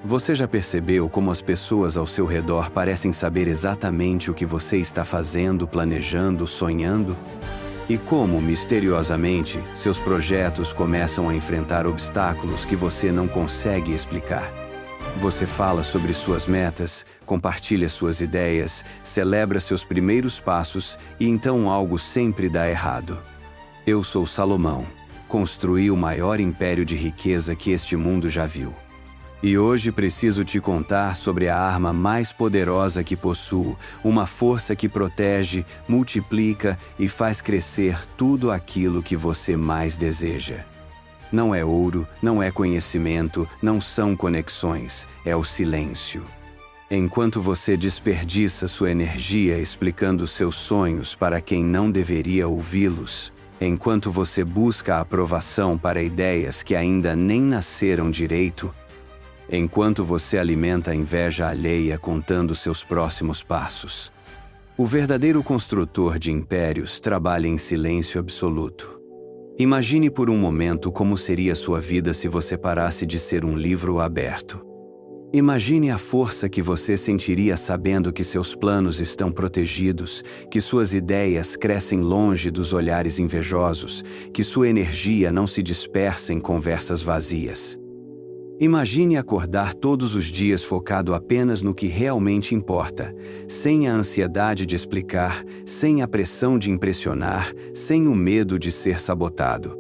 Você já percebeu como as pessoas ao seu redor parecem saber exatamente o que você está fazendo, planejando, sonhando? E como, misteriosamente, seus projetos começam a enfrentar obstáculos que você não consegue explicar? Você fala sobre suas metas, compartilha suas ideias, celebra seus primeiros passos e então algo sempre dá errado. Eu sou Salomão. Construí o maior império de riqueza que este mundo já viu. E hoje preciso te contar sobre a arma mais poderosa que possuo, uma força que protege, multiplica e faz crescer tudo aquilo que você mais deseja. Não é ouro, não é conhecimento, não são conexões, é o silêncio. Enquanto você desperdiça sua energia explicando seus sonhos para quem não deveria ouvi-los, enquanto você busca a aprovação para ideias que ainda nem nasceram direito, enquanto você alimenta a inveja alheia contando seus próximos passos. O verdadeiro construtor de impérios trabalha em silêncio absoluto. Imagine por um momento como seria sua vida se você parasse de ser um livro aberto. Imagine a força que você sentiria sabendo que seus planos estão protegidos, que suas ideias crescem longe dos olhares invejosos, que sua energia não se dispersa em conversas vazias. Imagine acordar todos os dias focado apenas no que realmente importa, sem a ansiedade de explicar, sem a pressão de impressionar, sem o medo de ser sabotado.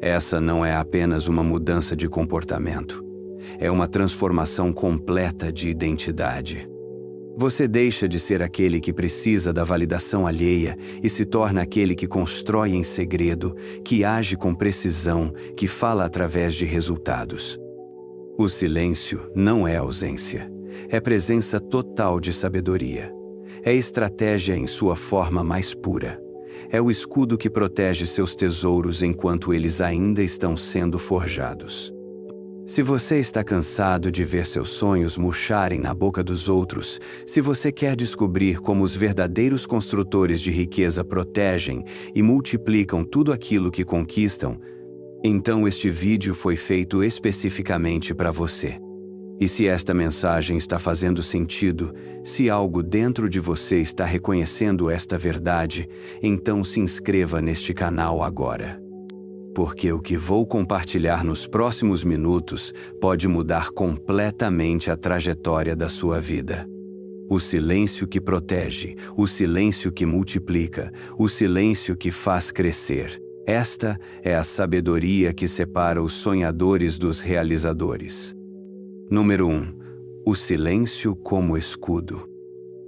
Essa não é apenas uma mudança de comportamento. É uma transformação completa de identidade. Você deixa de ser aquele que precisa da validação alheia e se torna aquele que constrói em segredo, que age com precisão, que fala através de resultados. O silêncio não é ausência, é presença total de sabedoria. É estratégia em sua forma mais pura. É o escudo que protege seus tesouros enquanto eles ainda estão sendo forjados. Se você está cansado de ver seus sonhos murcharem na boca dos outros, se você quer descobrir como os verdadeiros construtores de riqueza protegem e multiplicam tudo aquilo que conquistam, então este vídeo foi feito especificamente para você. E se esta mensagem está fazendo sentido, se algo dentro de você está reconhecendo esta verdade, então se inscreva neste canal agora. Porque o que vou compartilhar nos próximos minutos pode mudar completamente a trajetória da sua vida. O silêncio que protege, o silêncio que multiplica, o silêncio que faz crescer. Esta é a sabedoria que separa os sonhadores dos realizadores. Número 1. O silêncio como escudo.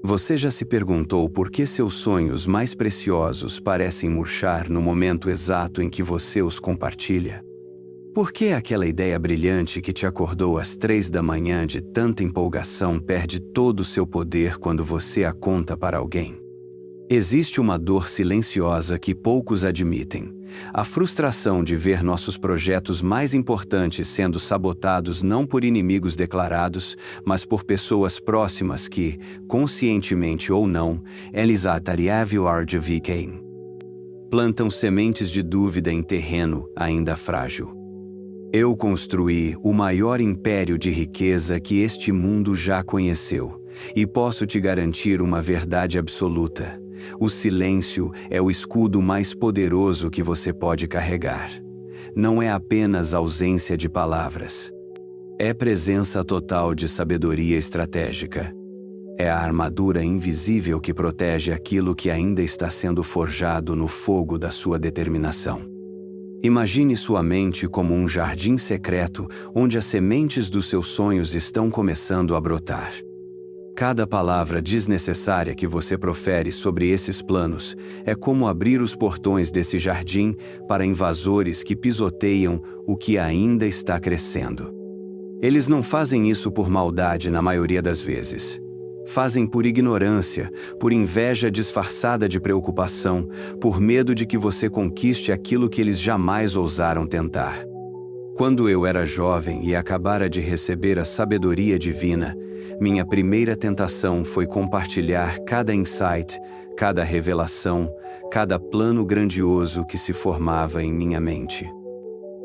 Você já se perguntou por que seus sonhos mais preciosos parecem murchar no momento exato em que você os compartilha? Por que aquela ideia brilhante que te acordou às 3 da manhã de tanta empolgação perde todo o seu poder quando você a conta para alguém? Existe uma dor silenciosa que poucos admitem. A frustração de ver nossos projetos mais importantes sendo sabotados não por inimigos declarados, mas por pessoas próximas que, conscientemente ou não, eles plantam sementes de dúvida em terreno ainda frágil. Eu construí o maior império de riqueza que este mundo já conheceu, e posso te garantir uma verdade absoluta. O silêncio é o escudo mais poderoso que você pode carregar. Não é apenas ausência de palavras. É presença total de sabedoria estratégica. É a armadura invisível que protege aquilo que ainda está sendo forjado no fogo da sua determinação. Imagine sua mente como um jardim secreto onde as sementes dos seus sonhos estão começando a brotar. Cada palavra desnecessária que você profere sobre esses planos é como abrir os portões desse jardim para invasores que pisoteiam o que ainda está crescendo. Eles não fazem isso por maldade na maioria das vezes. Fazem por ignorância, por inveja disfarçada de preocupação, por medo de que você conquiste aquilo que eles jamais ousaram tentar. Quando eu era jovem e acabara de receber a sabedoria divina, minha primeira tentação foi compartilhar cada insight, cada revelação, cada plano grandioso que se formava em minha mente.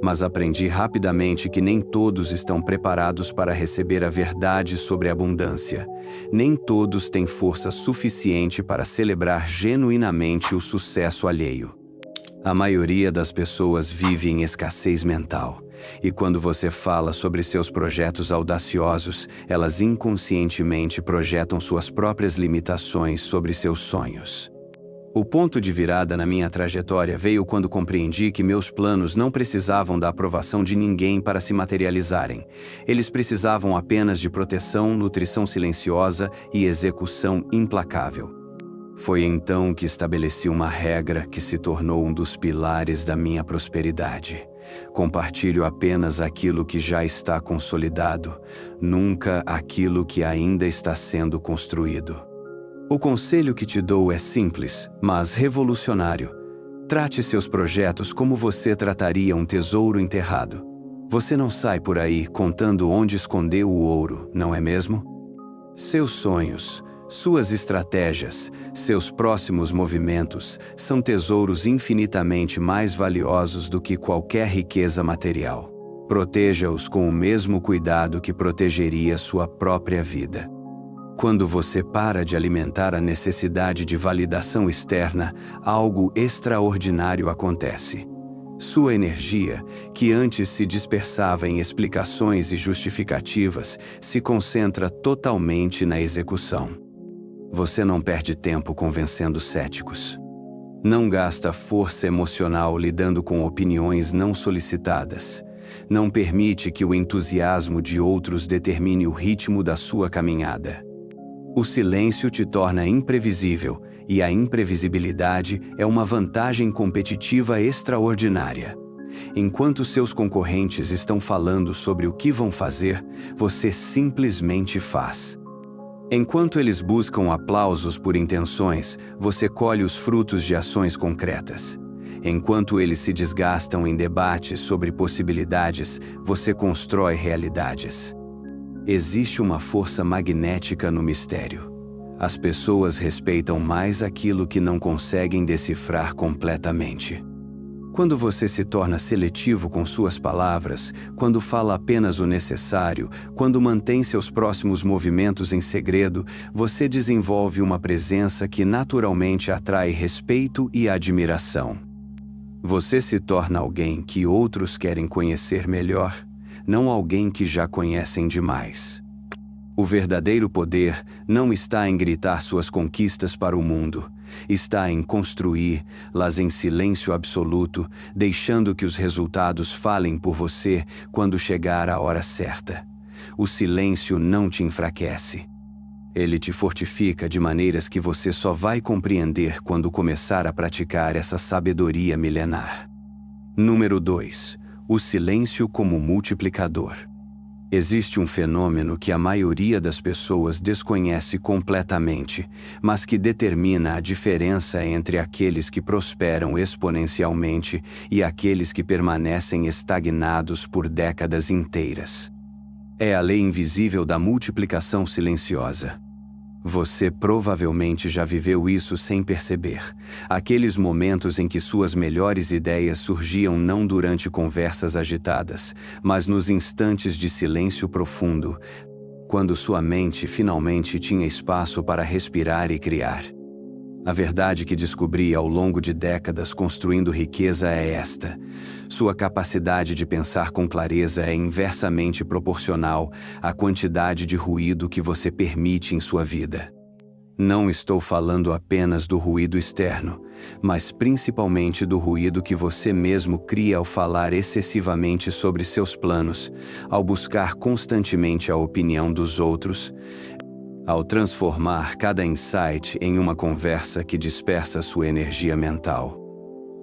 Mas aprendi rapidamente que nem todos estão preparados para receber a verdade sobre a abundância. Nem todos têm força suficiente para celebrar genuinamente o sucesso alheio. A maioria das pessoas vive em escassez mental. E quando você fala sobre seus projetos audaciosos, elas inconscientemente projetam suas próprias limitações sobre seus sonhos. O ponto de virada na minha trajetória veio quando compreendi que meus planos não precisavam da aprovação de ninguém para se materializarem. Eles precisavam apenas de proteção, nutrição silenciosa e execução implacável. Foi então que estabeleci uma regra que se tornou um dos pilares da minha prosperidade. Compartilho apenas aquilo que já está consolidado, nunca aquilo que ainda está sendo construído. O conselho que te dou é simples, mas revolucionário. Trate seus projetos como você trataria um tesouro enterrado. Você não sai por aí contando onde escondeu o ouro, não é mesmo? Seus sonhos, suas estratégias, seus próximos movimentos são tesouros infinitamente mais valiosos do que qualquer riqueza material. Proteja-os com o mesmo cuidado que protegeria sua própria vida. Quando você para de alimentar a necessidade de validação externa, algo extraordinário acontece. Sua energia, que antes se dispersava em explicações e justificativas, se concentra totalmente na execução. Você não perde tempo convencendo céticos. Não gasta força emocional lidando com opiniões não solicitadas. Não permite que o entusiasmo de outros determine o ritmo da sua caminhada. O silêncio te torna imprevisível, e a imprevisibilidade é uma vantagem competitiva extraordinária. Enquanto seus concorrentes estão falando sobre o que vão fazer, você simplesmente faz. Enquanto eles buscam aplausos por intenções, você colhe os frutos de ações concretas. Enquanto eles se desgastam em debates sobre possibilidades, você constrói realidades. Existe uma força magnética no mistério. As pessoas respeitam mais aquilo que não conseguem decifrar completamente. Quando você se torna seletivo com suas palavras, quando fala apenas o necessário, quando mantém seus próximos movimentos em segredo, você desenvolve uma presença que naturalmente atrai respeito e admiração. Você se torna alguém que outros querem conhecer melhor, não alguém que já conhecem demais. O verdadeiro poder não está em gritar suas conquistas para o mundo, está em construí-las em silêncio absoluto, deixando que os resultados falem por você quando chegar a hora certa. O silêncio não te enfraquece. Ele te fortifica de maneiras que você só vai compreender quando começar a praticar essa sabedoria milenar. Número 2. O silêncio como multiplicador. Existe um fenômeno que a maioria das pessoas desconhece completamente, mas que determina a diferença entre aqueles que prosperam exponencialmente e aqueles que permanecem estagnados por décadas inteiras. É a lei invisível da multiplicação silenciosa. Você provavelmente já viveu isso sem perceber. Aqueles momentos em que suas melhores ideias surgiam não durante conversas agitadas, mas nos instantes de silêncio profundo, quando sua mente finalmente tinha espaço para respirar e criar. A verdade que descobri ao longo de décadas construindo riqueza é esta: sua capacidade de pensar com clareza é inversamente proporcional à quantidade de ruído que você permite em sua vida. Não estou falando apenas do ruído externo, mas principalmente do ruído que você mesmo cria ao falar excessivamente sobre seus planos, ao buscar constantemente a opinião dos outros, ao transformar cada insight em uma conversa que dispersa sua energia mental.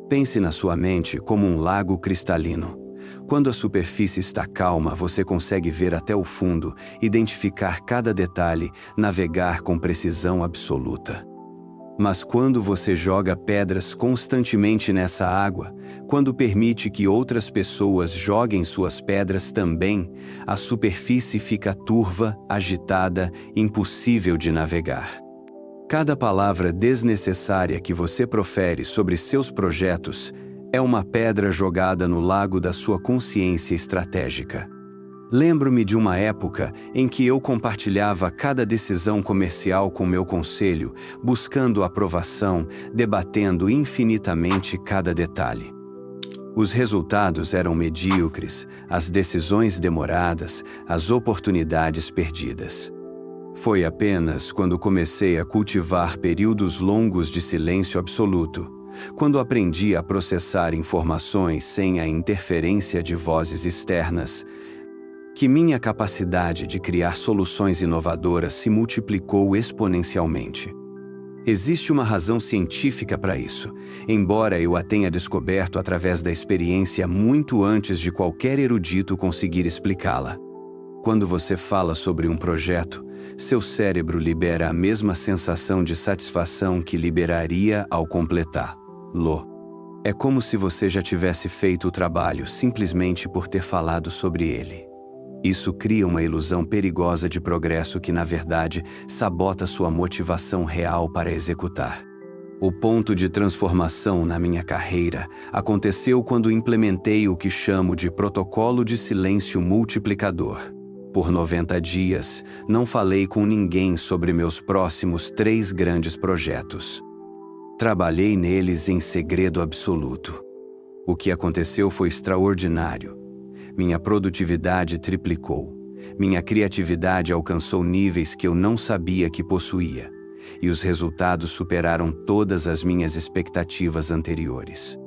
Pense na sua mente como um lago cristalino. Quando a superfície está calma, você consegue ver até o fundo, identificar cada detalhe, navegar com precisão absoluta. Mas quando você joga pedras constantemente nessa água, quando permite que outras pessoas joguem suas pedras também, a superfície fica turva, agitada, impossível de navegar. Cada palavra desnecessária que você profere sobre seus projetos É uma pedra jogada no lago da sua consciência estratégica. Lembro-me de uma época em que eu compartilhava cada decisão comercial com meu conselho, buscando aprovação, debatendo infinitamente cada detalhe. Os resultados eram medíocres, as decisões demoradas, as oportunidades perdidas. Foi apenas quando comecei a cultivar períodos longos de silêncio absoluto, quando aprendi a processar informações sem a interferência de vozes externas, que minha capacidade de criar soluções inovadoras se multiplicou exponencialmente. Existe uma razão científica para isso, embora eu a tenha descoberto através da experiência muito antes de qualquer erudito conseguir explicá-la. Quando você fala sobre um projeto, seu cérebro libera a mesma sensação de satisfação que liberaria ao completá-lo. É como se você já tivesse feito o trabalho simplesmente por ter falado sobre ele. Isso cria uma ilusão perigosa de progresso que, na verdade, sabota sua motivação real para executar. O ponto de transformação na minha carreira aconteceu quando implementei o que chamo de protocolo de silêncio multiplicador. Por 90 dias, não falei com ninguém sobre meus próximos 3 grandes projetos. Trabalhei neles em segredo absoluto. O que aconteceu foi extraordinário. Minha produtividade triplicou. Minha criatividade alcançou níveis que eu não sabia que possuía. E os resultados superaram todas as minhas expectativas anteriores.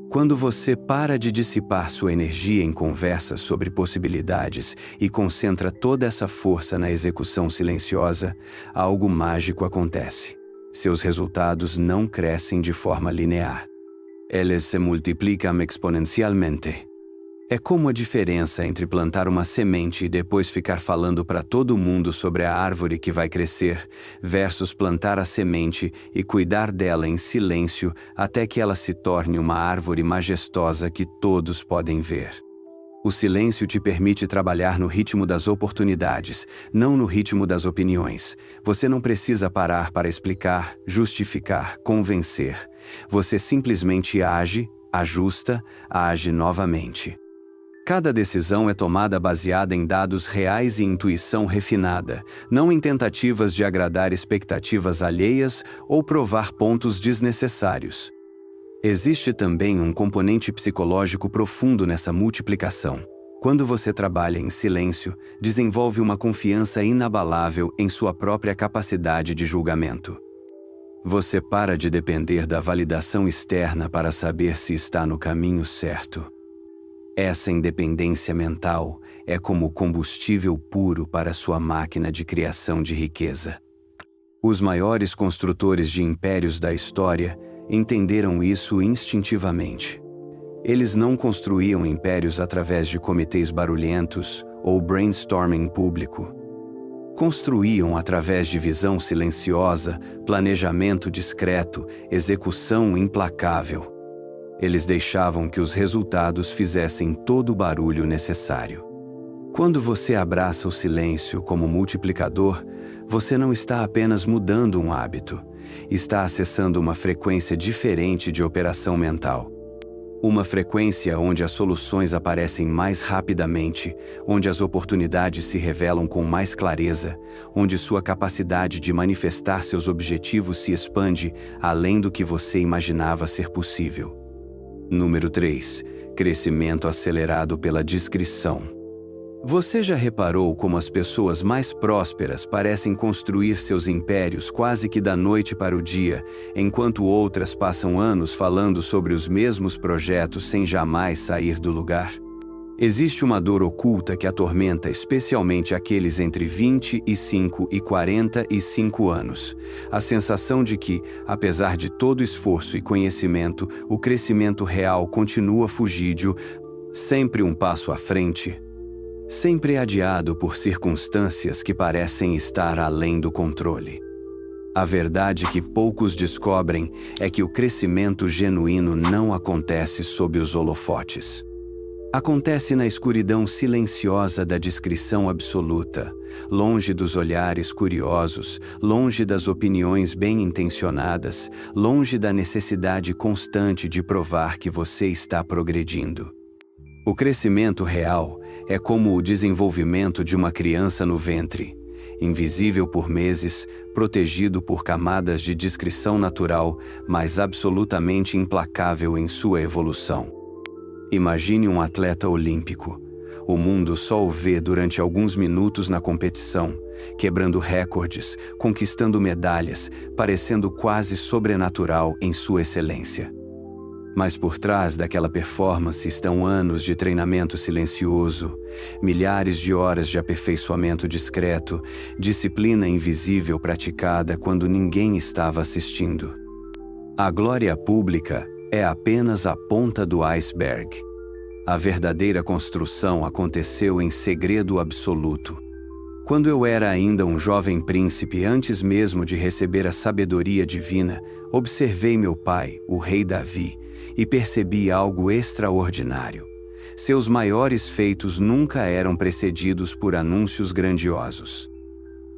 Quando você para de dissipar sua energia em conversas sobre possibilidades e concentra toda essa força na execução silenciosa, algo mágico acontece. Seus resultados não crescem de forma linear. Eles se multiplicam exponencialmente. É como a diferença entre plantar uma semente e depois ficar falando para todo mundo sobre a árvore que vai crescer, versus plantar a semente e cuidar dela em silêncio até que ela se torne uma árvore majestosa que todos podem ver. O silêncio te permite trabalhar no ritmo das oportunidades, não no ritmo das opiniões. Você não precisa parar para explicar, justificar, convencer. Você simplesmente age, ajusta, age novamente. Cada decisão é tomada baseada em dados reais e intuição refinada, não em tentativas de agradar expectativas alheias ou provar pontos desnecessários. Existe também um componente psicológico profundo nessa multiplicação. Quando você trabalha em silêncio, desenvolve uma confiança inabalável em sua própria capacidade de julgamento. Você para de depender da validação externa para saber se está no caminho certo. Essa independência mental é como combustível puro para sua máquina de criação de riqueza. Os maiores construtores de impérios da história entenderam isso instintivamente. Eles não construíam impérios através de comitês barulhentos ou brainstorming público. Construíam através de visão silenciosa, planejamento discreto, execução implacável. Eles deixavam que os resultados fizessem todo o barulho necessário. Quando você abraça o silêncio como multiplicador, você não está apenas mudando um hábito, está acessando uma frequência diferente de operação mental. Uma frequência onde as soluções aparecem mais rapidamente, onde as oportunidades se revelam com mais clareza, onde sua capacidade de manifestar seus objetivos se expande além do que você imaginava ser possível. Número 3. Crescimento acelerado pela discrição. Você já reparou como as pessoas mais prósperas parecem construir seus impérios quase que da noite para o dia, enquanto outras passam anos falando sobre os mesmos projetos sem jamais sair do lugar? Existe uma dor oculta que atormenta especialmente aqueles entre 25 e 45 anos. A sensação de que, apesar de todo esforço e conhecimento, o crescimento real continua fugídio, sempre um passo à frente, sempre adiado por circunstâncias que parecem estar além do controle. A verdade que poucos descobrem é que o crescimento genuíno não acontece sob os holofotes. Acontece na escuridão silenciosa da discrição absoluta, longe dos olhares curiosos, longe das opiniões bem-intencionadas, longe da necessidade constante de provar que você está progredindo. O crescimento real é como o desenvolvimento de uma criança no ventre, invisível por meses, protegido por camadas de discrição natural, mas absolutamente implacável em sua evolução. Imagine um atleta olímpico. O mundo só o vê durante alguns minutos na competição, quebrando recordes, conquistando medalhas, parecendo quase sobrenatural em sua excelência. Mas por trás daquela performance estão anos de treinamento silencioso, milhares de horas de aperfeiçoamento discreto, disciplina invisível praticada quando ninguém estava assistindo. A glória pública é apenas a ponta do iceberg. A verdadeira construção aconteceu em segredo absoluto. Quando eu era ainda um jovem príncipe, antes mesmo de receber a sabedoria divina, observei meu pai, o rei Davi, e percebi algo extraordinário. Seus maiores feitos nunca eram precedidos por anúncios grandiosos.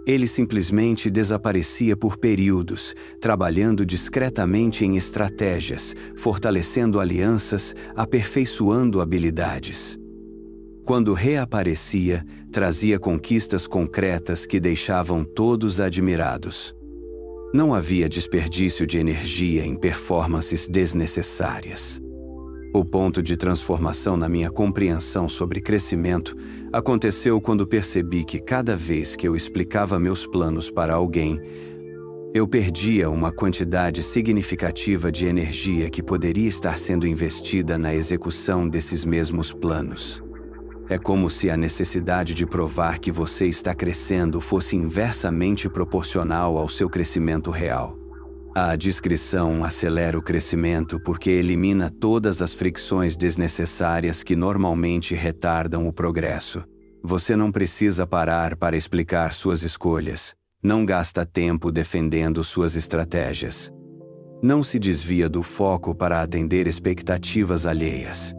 Ele simplesmente desaparecia por períodos, trabalhando discretamente em estratégias, fortalecendo alianças, aperfeiçoando habilidades. Quando reaparecia, trazia conquistas concretas que deixavam todos admirados. Não havia desperdício de energia em performances desnecessárias. O ponto de transformação na minha compreensão sobre crescimento aconteceu quando percebi que cada vez que eu explicava meus planos para alguém, eu perdia uma quantidade significativa de energia que poderia estar sendo investida na execução desses mesmos planos. É como se a necessidade de provar que você está crescendo fosse inversamente proporcional ao seu crescimento real. A discrição acelera o crescimento porque elimina todas as fricções desnecessárias que normalmente retardam o progresso. Você não precisa parar para explicar suas escolhas. Não gasta tempo defendendo suas estratégias. Não se desvia do foco para atender expectativas alheias.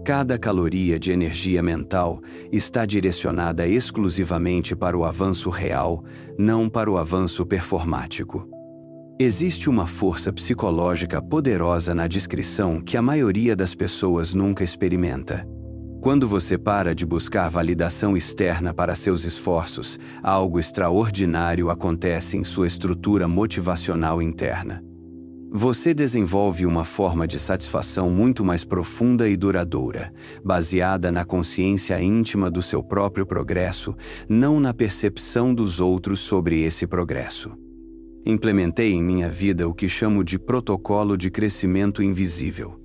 Cada caloria de energia mental está direcionada exclusivamente para o avanço real, não para o avanço performático. Existe uma força psicológica poderosa na discrição que a maioria das pessoas nunca experimenta. Quando você para de buscar validação externa para seus esforços, algo extraordinário acontece em sua estrutura motivacional interna. Você desenvolve uma forma de satisfação muito mais profunda e duradoura, baseada na consciência íntima do seu próprio progresso, não na percepção dos outros sobre esse progresso. Implementei em minha vida o que chamo de protocolo de crescimento invisível.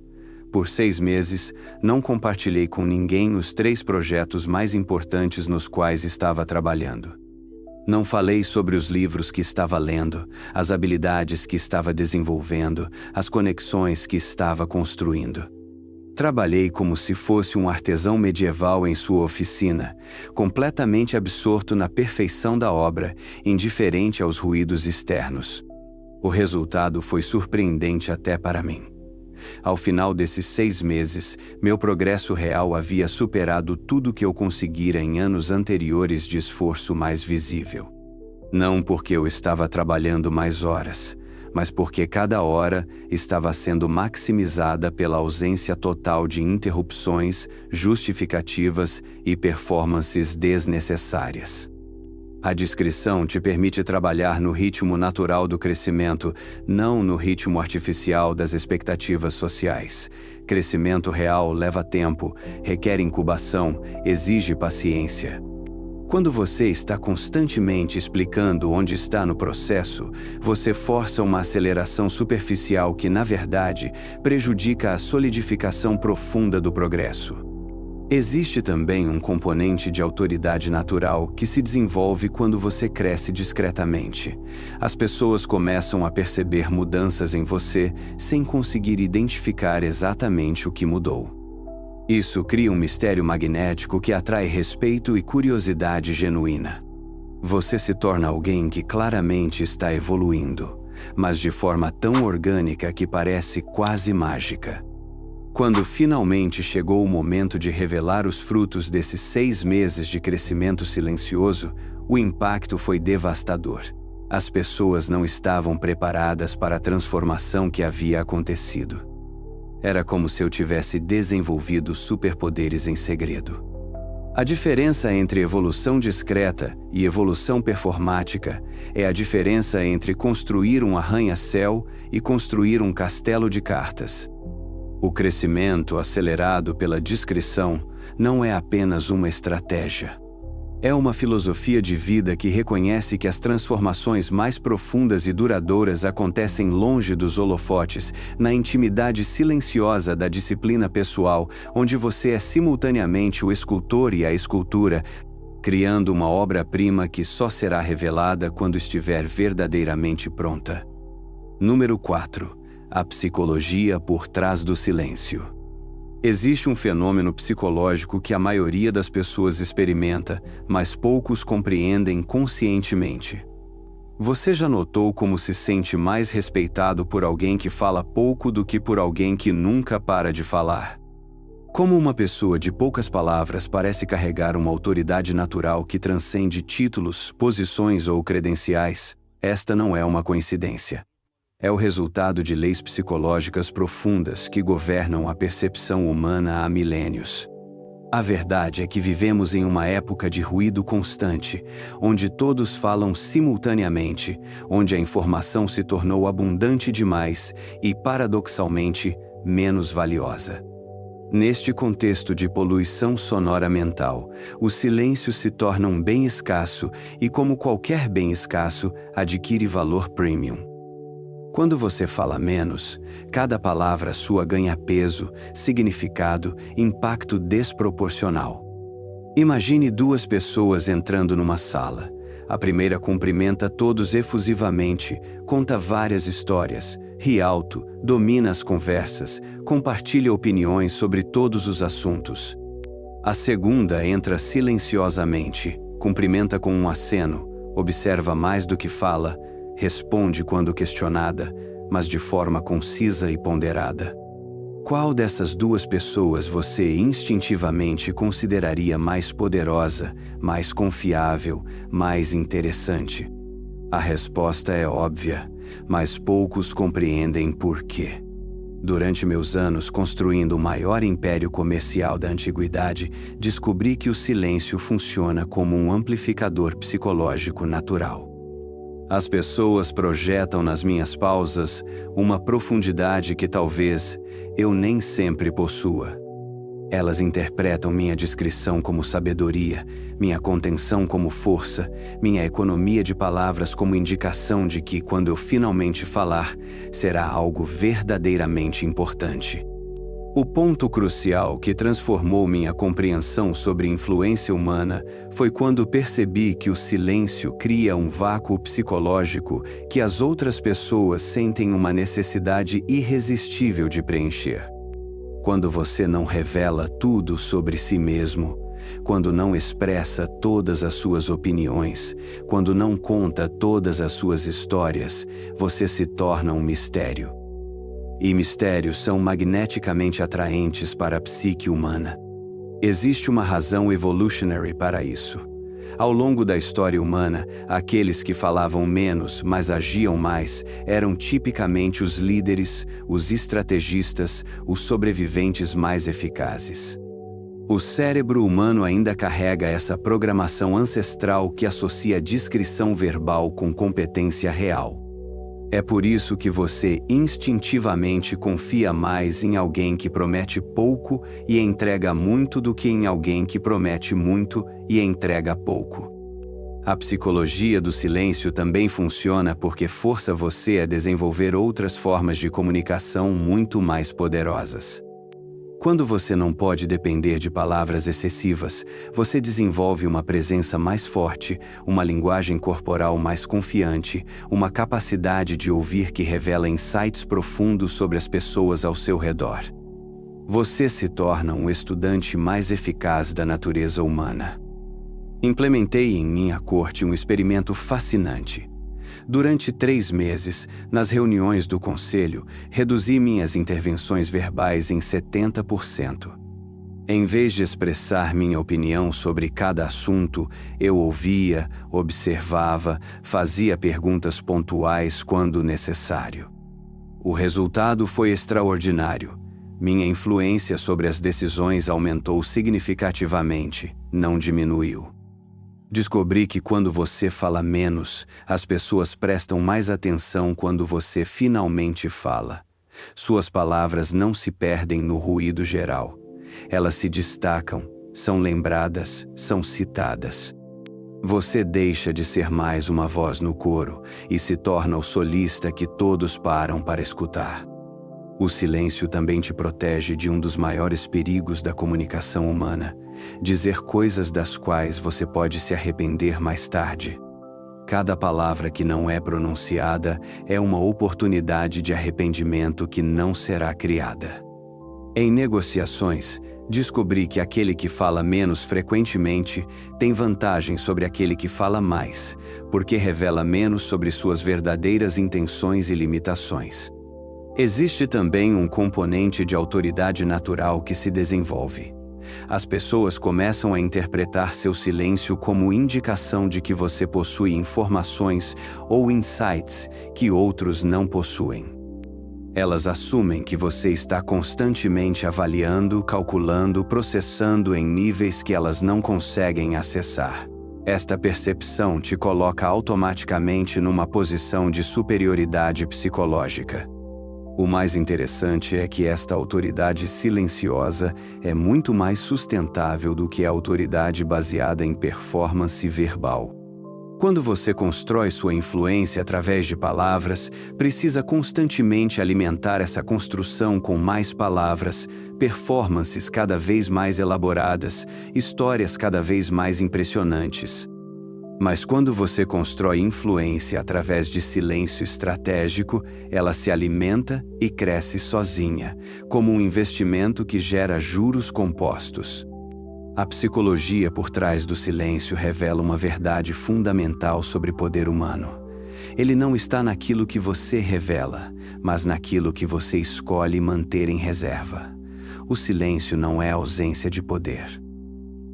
Por 6 meses, não compartilhei com ninguém os 3 projetos mais importantes nos quais estava trabalhando. Não falei sobre os livros que estava lendo, as habilidades que estava desenvolvendo, as conexões que estava construindo. Trabalhei como se fosse um artesão medieval em sua oficina, completamente absorto na perfeição da obra, indiferente aos ruídos externos. O resultado foi surpreendente até para mim. Ao final desses 6 meses, meu progresso real havia superado tudo que eu conseguira em anos anteriores de esforço mais visível. Não porque eu estava trabalhando mais horas, mas porque cada hora estava sendo maximizada pela ausência total de interrupções, justificativas e performances desnecessárias. A discrição te permite trabalhar no ritmo natural do crescimento, não no ritmo artificial das expectativas sociais. Crescimento real leva tempo, requer incubação, exige paciência. Quando você está constantemente explicando onde está no processo, você força uma aceleração superficial que, na verdade, prejudica a solidificação profunda do progresso. Existe também um componente de autoridade natural que se desenvolve quando você cresce discretamente. As pessoas começam a perceber mudanças em você sem conseguir identificar exatamente o que mudou. Isso cria um mistério magnético que atrai respeito e curiosidade genuína. Você se torna alguém que claramente está evoluindo, mas de forma tão orgânica que parece quase mágica. Quando finalmente chegou o momento de revelar os frutos desses 6 meses de crescimento silencioso, o impacto foi devastador. As pessoas não estavam preparadas para a transformação que havia acontecido. Era como se eu tivesse desenvolvido superpoderes em segredo. A diferença entre evolução discreta e evolução performática é a diferença entre construir um arranha-céu e construir um castelo de cartas. O crescimento acelerado pela discrição não é apenas uma estratégia. É uma filosofia de vida que reconhece que as transformações mais profundas e duradouras acontecem longe dos holofotes, na intimidade silenciosa da disciplina pessoal, onde você é simultaneamente o escultor e a escultura, criando uma obra-prima que só será revelada quando estiver verdadeiramente pronta. Número 4. A psicologia por trás do silêncio. Existe um fenômeno psicológico que a maioria das pessoas experimenta, mas poucos compreendem conscientemente. Você já notou como se sente mais respeitado por alguém que fala pouco do que por alguém que nunca para de falar? Como uma pessoa de poucas palavras parece carregar uma autoridade natural que transcende títulos, posições ou credenciais, esta não é uma coincidência. É o resultado de leis psicológicas profundas que governam a percepção humana há milênios. A verdade é que vivemos em uma época de ruído constante, onde todos falam simultaneamente, onde a informação se tornou abundante demais e, paradoxalmente, menos valiosa. Neste contexto de poluição sonora mental, o silêncio se torna um bem escasso e, como qualquer bem escasso, adquire valor premium. Quando você fala menos, cada palavra sua ganha peso, significado, impacto desproporcional. Imagine 2 pessoas entrando numa sala. A primeira cumprimenta todos efusivamente, conta várias histórias, ri alto, domina as conversas, compartilha opiniões sobre todos os assuntos. A segunda entra silenciosamente, cumprimenta com um aceno, observa mais do que fala, responde quando questionada, mas de forma concisa e ponderada. Qual dessas 2 pessoas você instintivamente consideraria mais poderosa, mais confiável, mais interessante? A resposta é óbvia, mas poucos compreendem por quê. Durante meus anos construindo o maior império comercial da antiguidade, descobri que o silêncio funciona como um amplificador psicológico natural. As pessoas projetam nas minhas pausas uma profundidade que talvez eu nem sempre possua. Elas interpretam minha discrição como sabedoria, minha contenção como força, minha economia de palavras como indicação de que, quando eu finalmente falar, será algo verdadeiramente importante. O ponto crucial que transformou minha compreensão sobre influência humana foi quando percebi que o silêncio cria um vácuo psicológico que as outras pessoas sentem uma necessidade irresistível de preencher. Quando você não revela tudo sobre si mesmo, quando não expressa todas as suas opiniões, quando não conta todas as suas histórias, você se torna um mistério. E mistérios são magneticamente atraentes para a psique humana. Existe uma razão evolutionary para isso. Ao longo da história humana, aqueles que falavam menos, mas agiam mais, eram tipicamente os líderes, os estrategistas, os sobreviventes mais eficazes. O cérebro humano ainda carrega essa programação ancestral que associa discrição verbal com competência real. É por isso que você instintivamente confia mais em alguém que promete pouco e entrega muito do que em alguém que promete muito e entrega pouco. A psicologia do silêncio também funciona porque força você a desenvolver outras formas de comunicação muito mais poderosas. Quando você não pode depender de palavras excessivas, você desenvolve uma presença mais forte, uma linguagem corporal mais confiante, uma capacidade de ouvir que revela insights profundos sobre as pessoas ao seu redor. Você se torna um estudante mais eficaz da natureza humana. Implementei em minha corte um experimento fascinante. Durante 3 meses, nas reuniões do conselho, reduzi minhas intervenções verbais em 70%. Em vez de expressar minha opinião sobre cada assunto, eu ouvia, observava, fazia perguntas pontuais quando necessário. O resultado foi extraordinário. Minha influência sobre as decisões aumentou significativamente, não diminuiu. Descobri que quando você fala menos, as pessoas prestam mais atenção quando você finalmente fala. Suas palavras não se perdem no ruído geral. Elas se destacam, são lembradas, são citadas. Você deixa de ser mais uma voz no coro e se torna o solista que todos param para escutar. O silêncio também te protege de um dos maiores perigos da comunicação humana: dizer coisas das quais você pode se arrepender mais tarde. Cada palavra que não é pronunciada é uma oportunidade de arrependimento que não será criada. Em negociações, descobri que aquele que fala menos frequentemente tem vantagem sobre aquele que fala mais, porque revela menos sobre suas verdadeiras intenções e limitações. Existe também um componente de autoridade natural que se desenvolve. As pessoas começam a interpretar seu silêncio como indicação de que você possui informações ou insights que outros não possuem. Elas assumem que você está constantemente avaliando, calculando, processando em níveis que elas não conseguem acessar. Esta percepção te coloca automaticamente numa posição de superioridade psicológica. O mais interessante é que esta autoridade silenciosa é muito mais sustentável do que a autoridade baseada em performance verbal. Quando você constrói sua influência através de palavras, precisa constantemente alimentar essa construção com mais palavras, performances cada vez mais elaboradas, histórias cada vez mais impressionantes. Mas quando você constrói influência através de silêncio estratégico, ela se alimenta e cresce sozinha, como um investimento que gera juros compostos. A psicologia por trás do silêncio revela uma verdade fundamental sobre o poder humano. Ele não está naquilo que você revela, mas naquilo que você escolhe manter em reserva. O silêncio não é ausência de poder.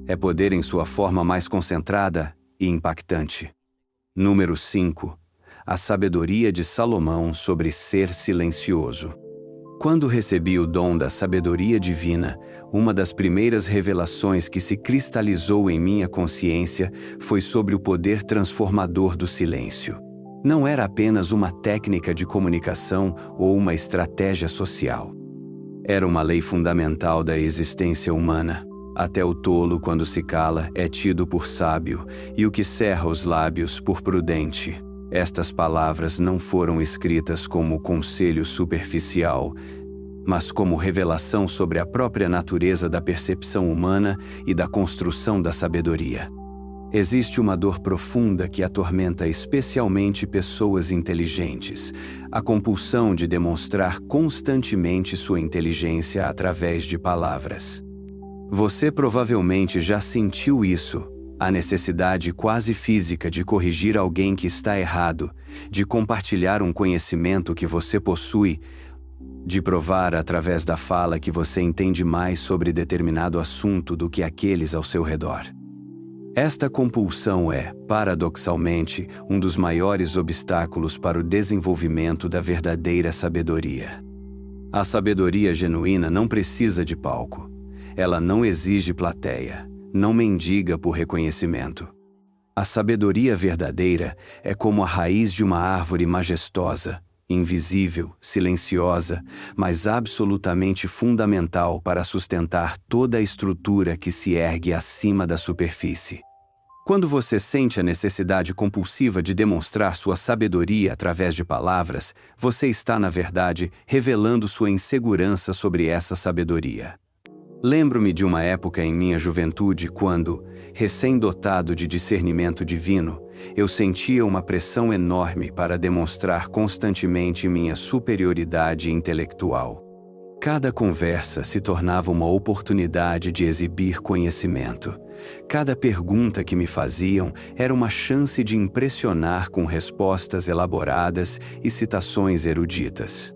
É poder em sua forma mais concentrada e impactante. Número 5. A sabedoria de Salomão sobre ser silencioso. Quando recebi o dom da sabedoria divina, uma das primeiras revelações que se cristalizou em minha consciência foi sobre o poder transformador do silêncio. Não era apenas uma técnica de comunicação ou uma estratégia social. Era uma lei fundamental da existência humana. Até o tolo, quando se cala, é tido por sábio, e o que cerra os lábios por prudente. Estas palavras não foram escritas como conselho superficial, mas como revelação sobre a própria natureza da percepção humana e da construção da sabedoria. Existe uma dor profunda que atormenta especialmente pessoas inteligentes: a compulsão de demonstrar constantemente sua inteligência através de palavras. Você provavelmente já sentiu isso, a necessidade quase física de corrigir alguém que está errado, de compartilhar um conhecimento que você possui, de provar através da fala que você entende mais sobre determinado assunto do que aqueles ao seu redor. Esta compulsão é, paradoxalmente, um dos maiores obstáculos para o desenvolvimento da verdadeira sabedoria. A sabedoria genuína não precisa de palco. Ela não exige plateia, não mendiga por reconhecimento. A sabedoria verdadeira é como a raiz de uma árvore majestosa, invisível, silenciosa, mas absolutamente fundamental para sustentar toda a estrutura que se ergue acima da superfície. Quando você sente a necessidade compulsiva de demonstrar sua sabedoria através de palavras, você está, na verdade, revelando sua insegurança sobre essa sabedoria. Lembro-me de uma época em minha juventude quando, recém-dotado de discernimento divino, eu sentia uma pressão enorme para demonstrar constantemente minha superioridade intelectual. Cada conversa se tornava uma oportunidade de exibir conhecimento, Cada pergunta que me faziam era uma chance de impressionar com respostas elaboradas e citações eruditas.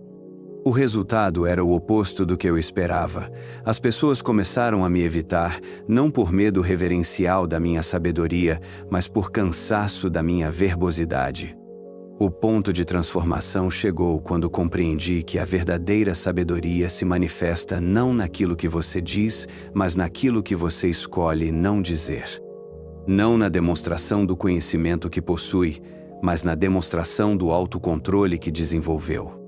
O resultado era o oposto do que eu esperava. As pessoas começaram a me evitar, não por medo reverencial da minha sabedoria, mas por cansaço da minha verbosidade. O ponto de transformação chegou quando compreendi que a verdadeira sabedoria se manifesta não naquilo que você diz, mas naquilo que você escolhe não dizer. Não na demonstração do conhecimento que possui, mas na demonstração do autocontrole que desenvolveu.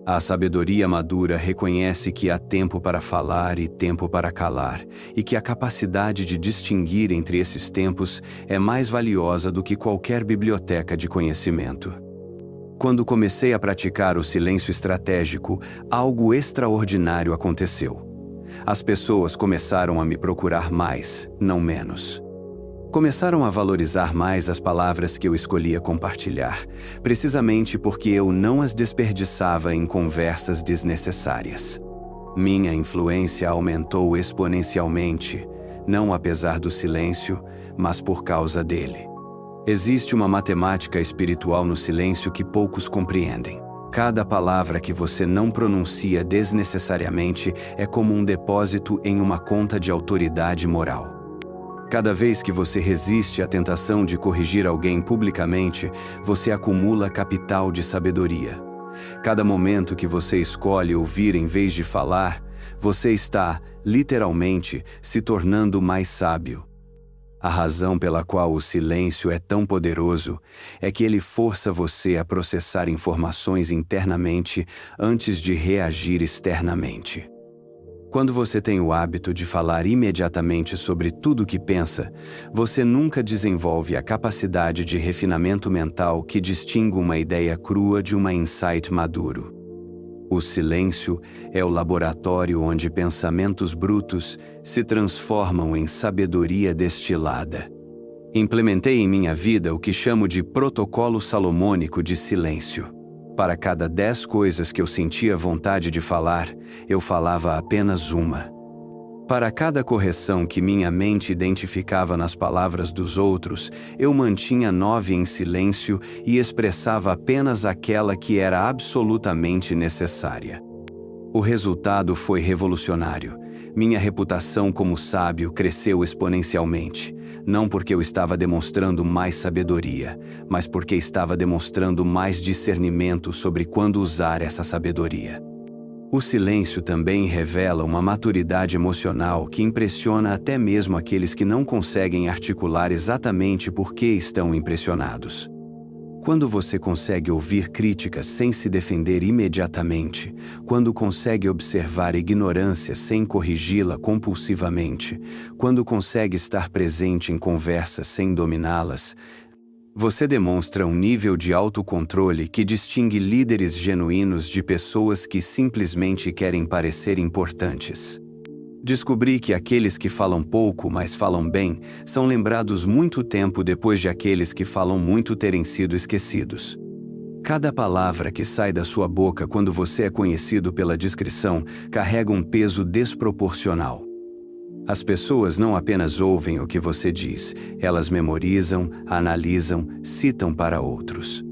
A sabedoria madura reconhece que há tempo para falar e tempo para calar, e que a capacidade de distinguir entre esses tempos é mais valiosa do que qualquer biblioteca de conhecimento. Quando comecei a praticar o silêncio estratégico, algo extraordinário aconteceu. As pessoas começaram a me procurar mais, não menos. Começaram a valorizar mais as palavras que eu escolhia compartilhar, precisamente porque eu não as desperdiçava em conversas desnecessárias. Minha influência aumentou exponencialmente, não apesar do silêncio, mas por causa dele. Existe uma matemática espiritual no silêncio que poucos compreendem. Cada palavra que você não pronuncia desnecessariamente é como um depósito em uma conta de autoridade moral. Cada vez que você resiste à tentação de corrigir alguém publicamente, você acumula capital de sabedoria. Cada momento que você escolhe ouvir em vez de falar, você está, literalmente, se tornando mais sábio. A razão pela qual o silêncio é tão poderoso é que ele força você a processar informações internamente antes de reagir externamente. Quando você tem o hábito de falar imediatamente sobre tudo o que pensa, você nunca desenvolve a capacidade de refinamento mental que distingue uma ideia crua de uma insight maduro. O silêncio é o laboratório onde pensamentos brutos se transformam em sabedoria destilada. Implementei em minha vida o que chamo de protocolo salomônico de silêncio. Para cada 10 coisas que eu sentia vontade de falar, eu falava apenas uma. Para cada correção que minha mente identificava nas palavras dos outros, eu mantinha 9 em silêncio e expressava apenas aquela que era absolutamente necessária. O resultado foi revolucionário. Minha reputação como sábio cresceu exponencialmente, não porque eu estava demonstrando mais sabedoria, mas porque estava demonstrando mais discernimento sobre quando usar essa sabedoria. O silêncio também revela uma maturidade emocional que impressiona até mesmo aqueles que não conseguem articular exatamente por que estão impressionados. Quando você consegue ouvir críticas sem se defender imediatamente, quando consegue observar ignorância sem corrigi-la compulsivamente, quando consegue estar presente em conversas sem dominá-las, você demonstra um nível de autocontrole que distingue líderes genuínos de pessoas que simplesmente querem parecer importantes. Descobri que aqueles que falam pouco, mas falam bem, são lembrados muito tempo depois de aqueles que falam muito terem sido esquecidos. Cada palavra que sai da sua boca quando você é conhecido pela discrição carrega um peso desproporcional. As pessoas não apenas ouvem o que você diz, elas memorizam, analisam, citam para outros.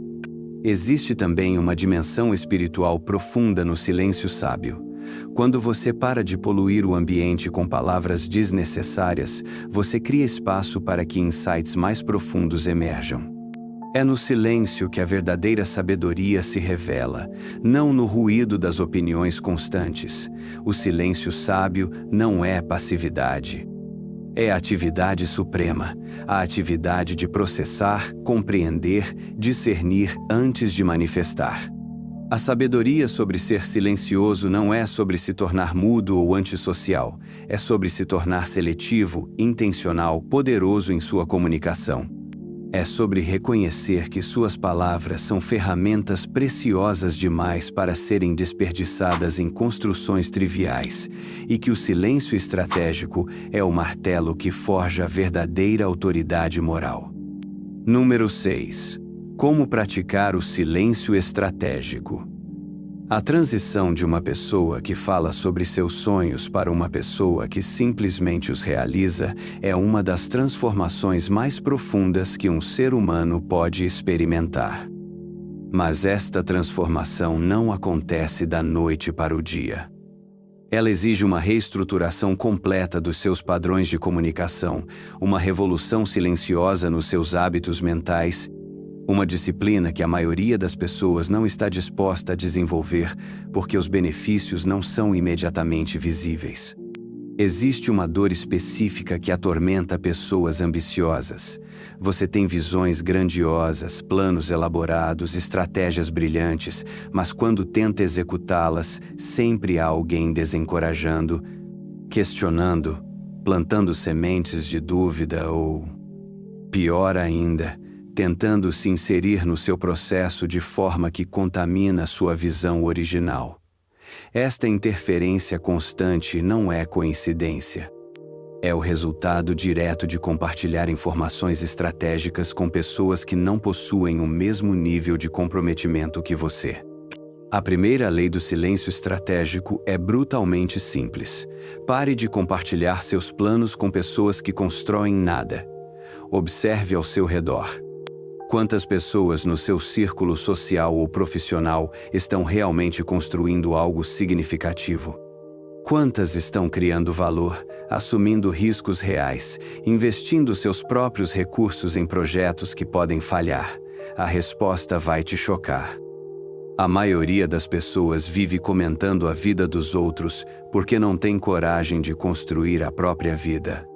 Existe também uma dimensão espiritual profunda no silêncio sábio. Quando você para de poluir o ambiente com palavras desnecessárias, você cria espaço para que insights mais profundos emerjam. É no silêncio que a verdadeira sabedoria se revela, não no ruído das opiniões constantes. O silêncio sábio não é passividade. É a atividade suprema, a atividade de processar, compreender, discernir antes de manifestar. A sabedoria sobre ser silencioso não é sobre se tornar mudo ou antissocial, é sobre se tornar seletivo, intencional, poderoso em sua comunicação. É sobre reconhecer que suas palavras são ferramentas preciosas demais para serem desperdiçadas em construções triviais, e que o silêncio estratégico é o martelo que forja a verdadeira autoridade moral. Número 6. Como praticar o silêncio estratégico. A transição de uma pessoa que fala sobre seus sonhos para uma pessoa que simplesmente os realiza é uma das transformações mais profundas que um ser humano pode experimentar. Mas esta transformação não acontece da noite para o dia. Ela exige uma reestruturação completa dos seus padrões de comunicação, uma revolução silenciosa nos seus hábitos mentais, uma disciplina que a maioria das pessoas não está disposta a desenvolver porque os benefícios não são imediatamente visíveis. Existe uma dor específica que atormenta pessoas ambiciosas. Você tem visões grandiosas, planos elaborados, estratégias brilhantes, mas quando tenta executá-las, sempre há alguém desencorajando, questionando, plantando sementes de dúvida ou, pior ainda, tentando se inserir no seu processo de forma que contamina sua visão original. Esta interferência constante não é coincidência. É o resultado direto de compartilhar informações estratégicas com pessoas que não possuem o mesmo nível de comprometimento que você. A primeira lei do silêncio estratégico é brutalmente simples. Pare de compartilhar seus planos com pessoas que constroem nada. Observe ao seu redor. Quantas pessoas no seu círculo social ou profissional estão realmente construindo algo significativo? Quantas estão criando valor, assumindo riscos reais, investindo seus próprios recursos em projetos que podem falhar? A resposta vai te chocar. A maioria das pessoas vive comentando a vida dos outros porque não tem coragem de construir a própria vida.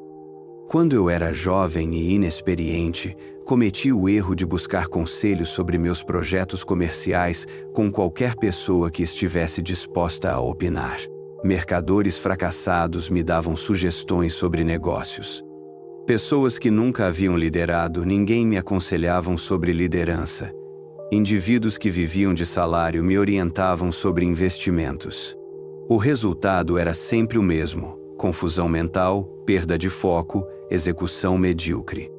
Quando eu era jovem e inexperiente, cometi o erro de buscar conselhos sobre meus projetos comerciais com qualquer pessoa que estivesse disposta a opinar. Mercadores fracassados me davam sugestões sobre negócios. Pessoas que nunca haviam liderado ninguém me aconselhavam sobre liderança. Indivíduos que viviam de salário me orientavam sobre investimentos. O resultado era sempre o mesmo: confusão mental, perda de foco, execução medíocre.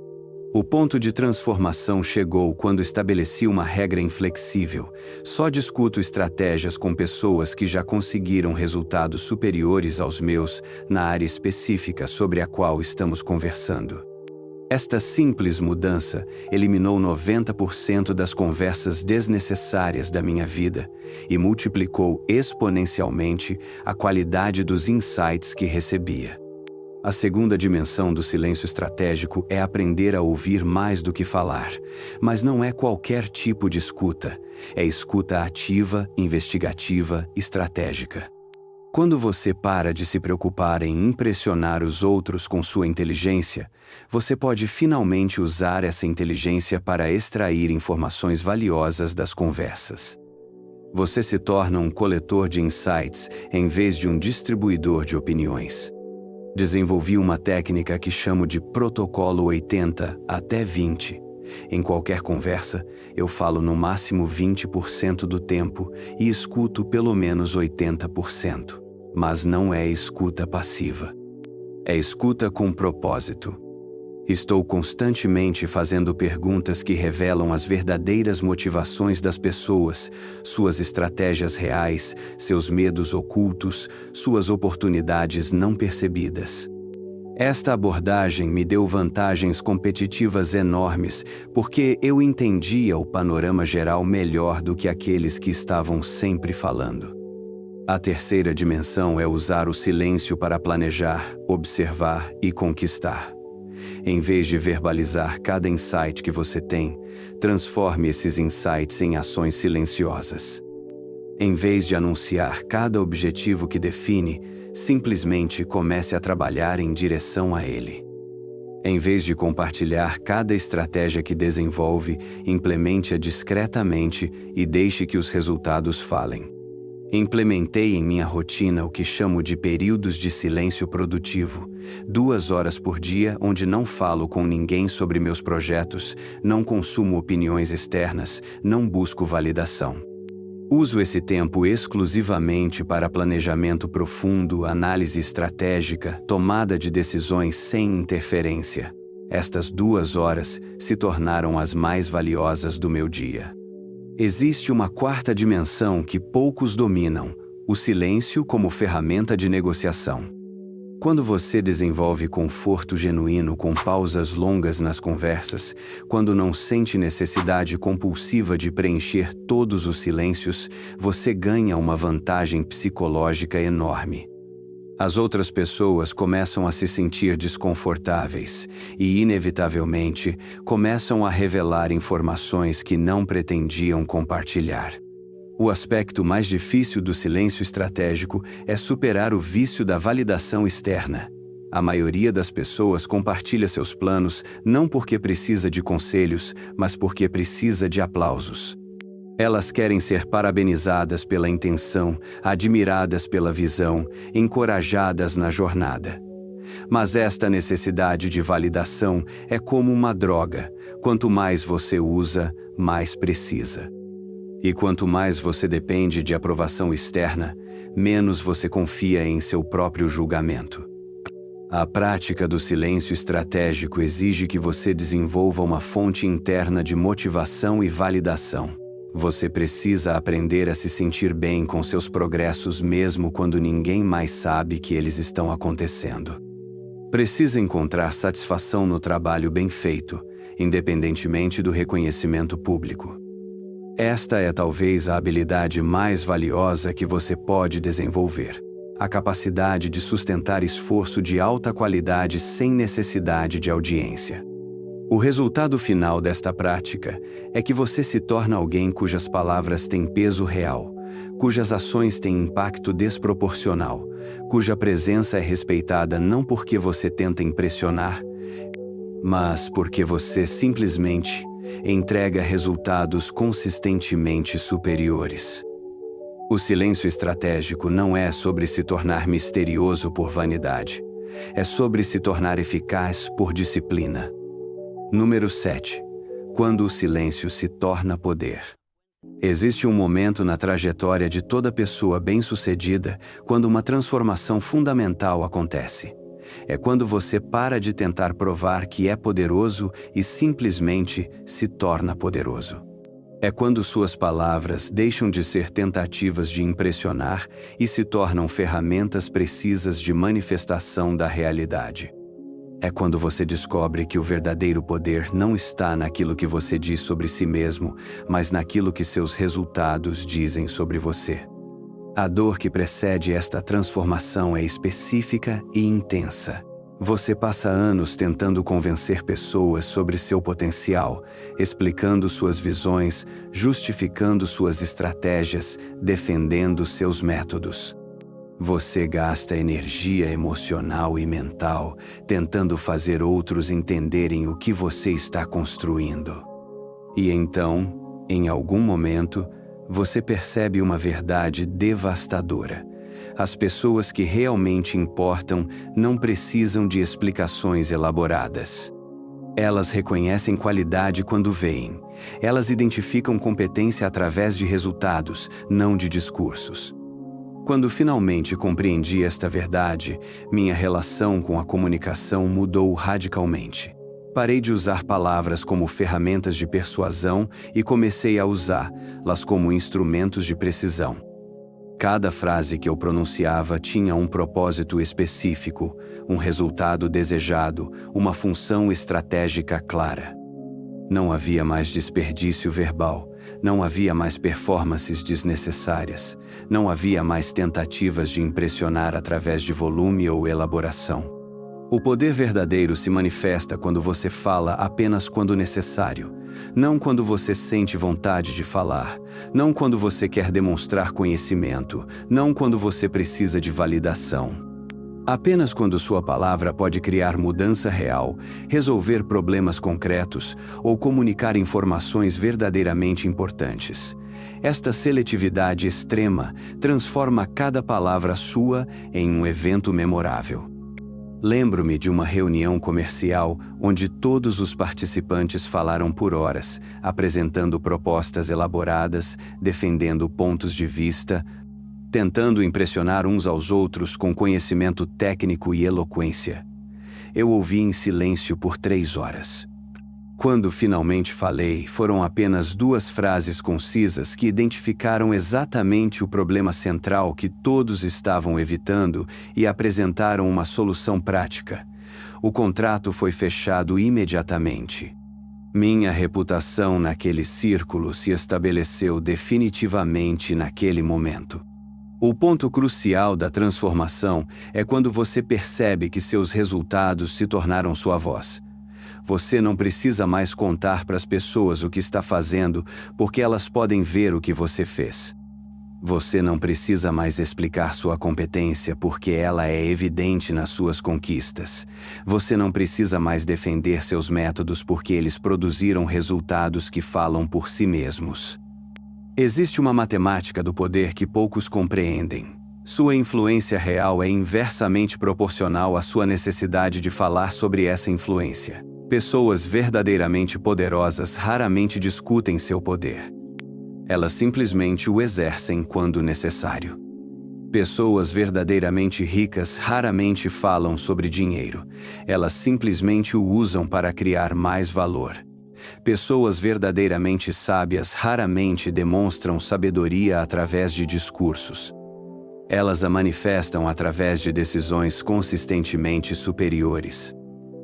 O ponto de transformação chegou quando estabeleci uma regra inflexível. Só discuto estratégias com pessoas que já conseguiram resultados superiores aos meus na área específica sobre a qual estamos conversando. Esta simples mudança eliminou 90% das conversas desnecessárias da minha vida e multiplicou exponencialmente a qualidade dos insights que recebia. A segunda dimensão do silêncio estratégico é aprender a ouvir mais do que falar, mas não é qualquer tipo de escuta, é escuta ativa, investigativa, estratégica. Quando você para de se preocupar em impressionar os outros com sua inteligência, você pode finalmente usar essa inteligência para extrair informações valiosas das conversas. Você se torna um coletor de insights em vez de um distribuidor de opiniões. Desenvolvi uma técnica que chamo de protocolo 80 até 20. Em qualquer conversa, eu falo no máximo 20% do tempo e escuto pelo menos 80%. Mas não é escuta passiva. É escuta com propósito. Estou constantemente fazendo perguntas que revelam as verdadeiras motivações das pessoas, suas estratégias reais, seus medos ocultos, suas oportunidades não percebidas. Esta abordagem me deu vantagens competitivas enormes, porque eu entendia o panorama geral melhor do que aqueles que estavam sempre falando. A terceira dimensão é usar o silêncio para planejar, observar e conquistar. Em vez de verbalizar cada insight que você tem, transforme esses insights em ações silenciosas. Em vez de anunciar cada objetivo que define, simplesmente comece a trabalhar em direção a ele. Em vez de compartilhar cada estratégia que desenvolve, implemente-a discretamente e deixe que os resultados falem. Implementei em minha rotina o que chamo de períodos de silêncio produtivo, 2 horas por dia onde não falo com ninguém sobre meus projetos, não consumo opiniões externas, não busco validação. Uso esse tempo exclusivamente para planejamento profundo, análise estratégica, tomada de decisões sem interferência. Estas 2 horas se tornaram as mais valiosas do meu dia. Existe uma quarta dimensão que poucos dominam: o silêncio como ferramenta de negociação. Quando você desenvolve conforto genuíno com pausas longas nas conversas, quando não sente necessidade compulsiva de preencher todos os silêncios, você ganha uma vantagem psicológica enorme. As outras pessoas começam a se sentir desconfortáveis e, inevitavelmente, começam a revelar informações que não pretendiam compartilhar. O aspecto mais difícil do silêncio estratégico é superar o vício da validação externa. A maioria das pessoas compartilha seus planos não porque precisa de conselhos, mas porque precisa de aplausos. Elas querem ser parabenizadas pela intenção, admiradas pela visão, encorajadas na jornada. Mas esta necessidade de validação é como uma droga. Quanto mais você usa, mais precisa. E quanto mais você depende de aprovação externa, menos você confia em seu próprio julgamento. A prática do silêncio estratégico exige que você desenvolva uma fonte interna de motivação e validação. Você precisa aprender a se sentir bem com seus progressos mesmo quando ninguém mais sabe que eles estão acontecendo. Precisa encontrar satisfação no trabalho bem feito, independentemente do reconhecimento público. Esta é talvez a habilidade mais valiosa que você pode desenvolver: a capacidade de sustentar esforço de alta qualidade sem necessidade de audiência. O resultado final desta prática é que você se torna alguém cujas palavras têm peso real, cujas ações têm impacto desproporcional, cuja presença é respeitada não porque você tenta impressionar, mas porque você simplesmente entrega resultados consistentemente superiores. O silêncio estratégico não é sobre se tornar misterioso por vanidade. É sobre se tornar eficaz por disciplina. Número 7. Quando o silêncio se torna poder. Existe um momento na trajetória de toda pessoa bem-sucedida quando uma transformação fundamental acontece. É quando você para de tentar provar que é poderoso e simplesmente se torna poderoso. É quando suas palavras deixam de ser tentativas de impressionar e se tornam ferramentas precisas de manifestação da realidade. É quando você descobre que o verdadeiro poder não está naquilo que você diz sobre si mesmo, mas naquilo que seus resultados dizem sobre você. A dor que precede esta transformação é específica e intensa. Você passa anos tentando convencer pessoas sobre seu potencial, explicando suas visões, justificando suas estratégias, defendendo seus métodos. Você gasta energia emocional e mental tentando fazer outros entenderem o que você está construindo. E então, em algum momento, você percebe uma verdade devastadora. As pessoas que realmente importam não precisam de explicações elaboradas. Elas reconhecem qualidade quando veem. Elas identificam competência através de resultados, não de discursos. Quando finalmente compreendi esta verdade, minha relação com a comunicação mudou radicalmente. Parei de usar palavras como ferramentas de persuasão e comecei a usá-las como instrumentos de precisão. Cada frase que eu pronunciava tinha um propósito específico, um resultado desejado, uma função estratégica clara. Não havia mais desperdício verbal, não havia mais performances desnecessárias, não havia mais tentativas de impressionar através de volume ou elaboração. O poder verdadeiro se manifesta quando você fala apenas quando necessário, não quando você sente vontade de falar, não quando você quer demonstrar conhecimento, não quando você precisa de validação. Apenas quando sua palavra pode criar mudança real, resolver problemas concretos ou comunicar informações verdadeiramente importantes. Esta seletividade extrema transforma cada palavra sua em um evento memorável. Lembro-me de uma reunião comercial onde todos os participantes falaram por horas, apresentando propostas elaboradas, defendendo pontos de vista, tentando impressionar uns aos outros com conhecimento técnico e eloquência. Eu ouvi em silêncio por 3 horas. Quando finalmente falei, foram apenas 2 frases concisas que identificaram exatamente o problema central que todos estavam evitando e apresentaram uma solução prática. O contrato foi fechado imediatamente. Minha reputação naquele círculo se estabeleceu definitivamente naquele momento. O ponto crucial da transformação é quando você percebe que seus resultados se tornaram sua voz. Você não precisa mais contar para as pessoas o que está fazendo, porque elas podem ver o que você fez. Você não precisa mais explicar sua competência, porque ela é evidente nas suas conquistas. Você não precisa mais defender seus métodos, porque eles produziram resultados que falam por si mesmos. Existe uma matemática do poder que poucos compreendem. Sua influência real é inversamente proporcional à sua necessidade de falar sobre essa influência. Pessoas verdadeiramente poderosas raramente discutem seu poder. Elas simplesmente o exercem quando necessário. Pessoas verdadeiramente ricas raramente falam sobre dinheiro. Elas simplesmente o usam para criar mais valor. Pessoas verdadeiramente sábias raramente demonstram sabedoria através de discursos. Elas a manifestam através de decisões consistentemente superiores.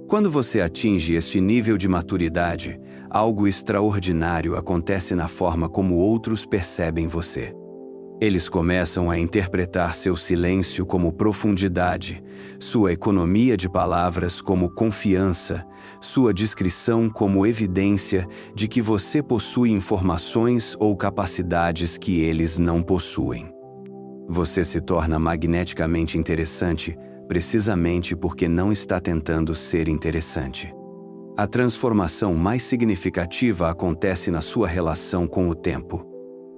Quando você atinge este nível de maturidade, algo extraordinário acontece na forma como outros percebem você. Eles começam a interpretar seu silêncio como profundidade, sua economia de palavras como confiança, sua discrição como evidência de que você possui informações ou capacidades que eles não possuem. Você se torna magneticamente interessante precisamente porque não está tentando ser interessante. A transformação mais significativa acontece na sua relação com o tempo.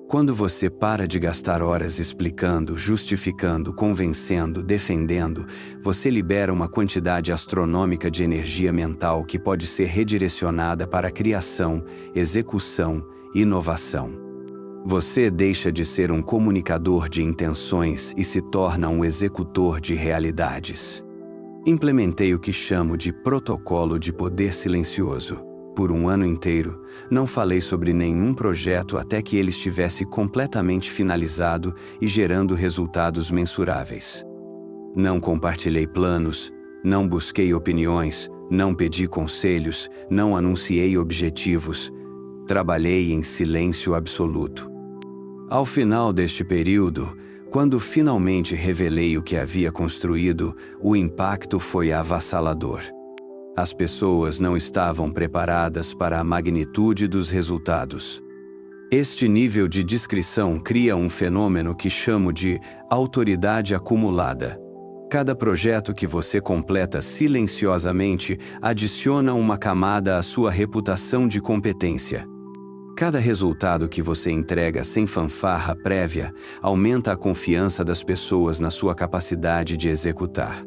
Quando você para de gastar horas explicando, justificando, convencendo, defendendo, você libera uma quantidade astronômica de energia mental que pode ser redirecionada para criação, execução e inovação. Você deixa de ser um comunicador de intenções e se torna um executor de realidades. Implementei o que chamo de protocolo de poder silencioso. Por 1 ano inteiro, não falei sobre nenhum projeto até que ele estivesse completamente finalizado e gerando resultados mensuráveis. Não compartilhei planos, não busquei opiniões, não pedi conselhos, não anunciei objetivos. Trabalhei em silêncio absoluto. Ao final deste período, quando finalmente revelei o que havia construído, o impacto foi avassalador. As pessoas não estavam preparadas para a magnitude dos resultados. Este nível de discrição cria um fenômeno que chamo de autoridade acumulada. Cada projeto que você completa silenciosamente adiciona uma camada à sua reputação de competência. Cada resultado que você entrega sem fanfarra prévia aumenta a confiança das pessoas na sua capacidade de executar.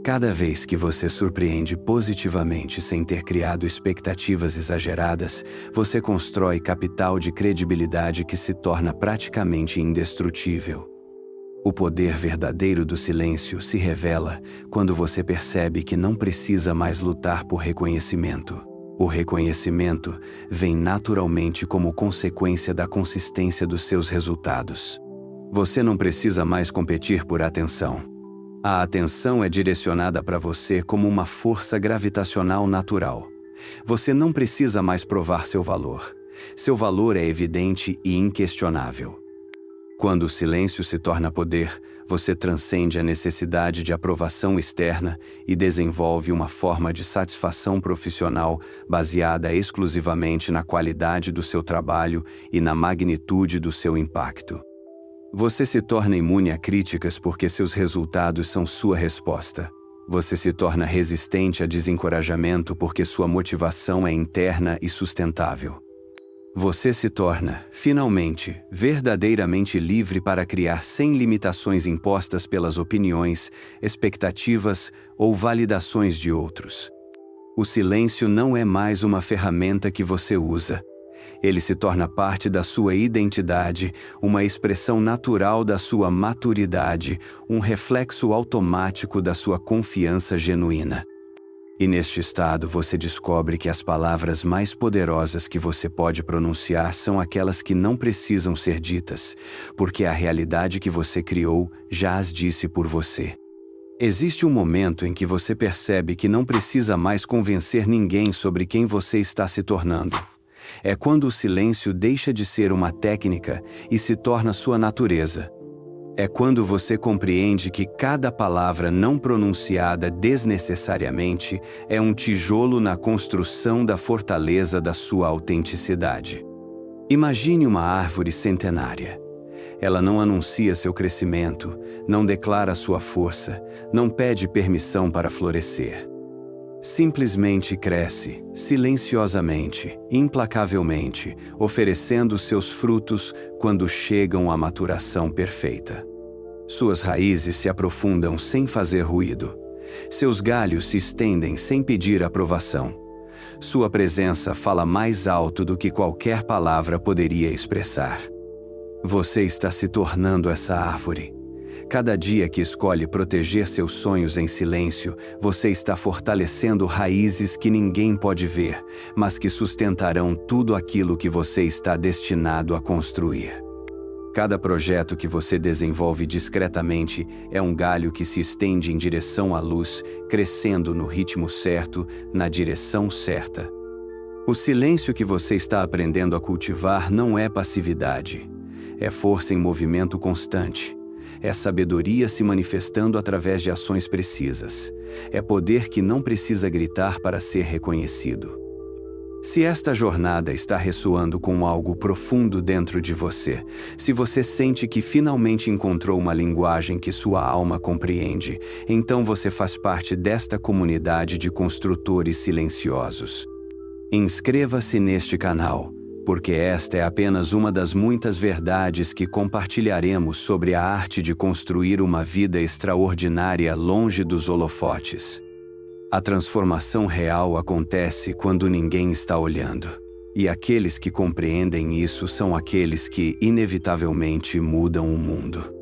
Cada vez que você surpreende positivamente sem ter criado expectativas exageradas, você constrói capital de credibilidade que se torna praticamente indestrutível. O poder verdadeiro do silêncio se revela quando você percebe que não precisa mais lutar por reconhecimento. O reconhecimento vem naturalmente como consequência da consistência dos seus resultados. Você não precisa mais competir por atenção. A atenção é direcionada para você como uma força gravitacional natural. Você não precisa mais provar seu valor. Seu valor é evidente e inquestionável. Quando o silêncio se torna poder, você transcende a necessidade de aprovação externa e desenvolve uma forma de satisfação profissional baseada exclusivamente na qualidade do seu trabalho e na magnitude do seu impacto. Você se torna imune a críticas porque seus resultados são sua resposta. Você se torna resistente a desencorajamento porque sua motivação é interna e sustentável. Você se torna, finalmente, verdadeiramente livre para criar sem limitações impostas pelas opiniões, expectativas ou validações de outros. O silêncio não é mais uma ferramenta que você usa. Ele se torna parte da sua identidade, uma expressão natural da sua maturidade, um reflexo automático da sua confiança genuína. E neste estado você descobre que as palavras mais poderosas que você pode pronunciar são aquelas que não precisam ser ditas, porque a realidade que você criou já as disse por você. Existe um momento em que você percebe que não precisa mais convencer ninguém sobre quem você está se tornando. É quando o silêncio deixa de ser uma técnica e se torna sua natureza. É quando você compreende que cada palavra não pronunciada desnecessariamente é um tijolo na construção da fortaleza da sua autenticidade. Imagine uma árvore centenária. Ela não anuncia seu crescimento, não declara sua força, não pede permissão para florescer. Simplesmente cresce, silenciosamente, implacavelmente, oferecendo seus frutos quando chegam à maturação perfeita. Suas raízes se aprofundam sem fazer ruído. Seus galhos se estendem sem pedir aprovação. Sua presença fala mais alto do que qualquer palavra poderia expressar. Você está se tornando essa árvore. Cada dia que escolhe proteger seus sonhos em silêncio, você está fortalecendo raízes que ninguém pode ver, mas que sustentarão tudo aquilo que você está destinado a construir. Cada projeto que você desenvolve discretamente é um galho que se estende em direção à luz, crescendo no ritmo certo, na direção certa. O silêncio que você está aprendendo a cultivar não é passividade. É força em movimento constante. É sabedoria se manifestando através de ações precisas. É poder que não precisa gritar para ser reconhecido. Se esta jornada está ressoando com algo profundo dentro de você, se você sente que finalmente encontrou uma linguagem que sua alma compreende, então você faz parte desta comunidade de construtores silenciosos. Inscreva-se neste canal, porque esta é apenas uma das muitas verdades que compartilharemos sobre a arte de construir uma vida extraordinária longe dos holofotes. A transformação real acontece quando ninguém está olhando. E aqueles que compreendem isso são aqueles que, inevitavelmente, mudam o mundo.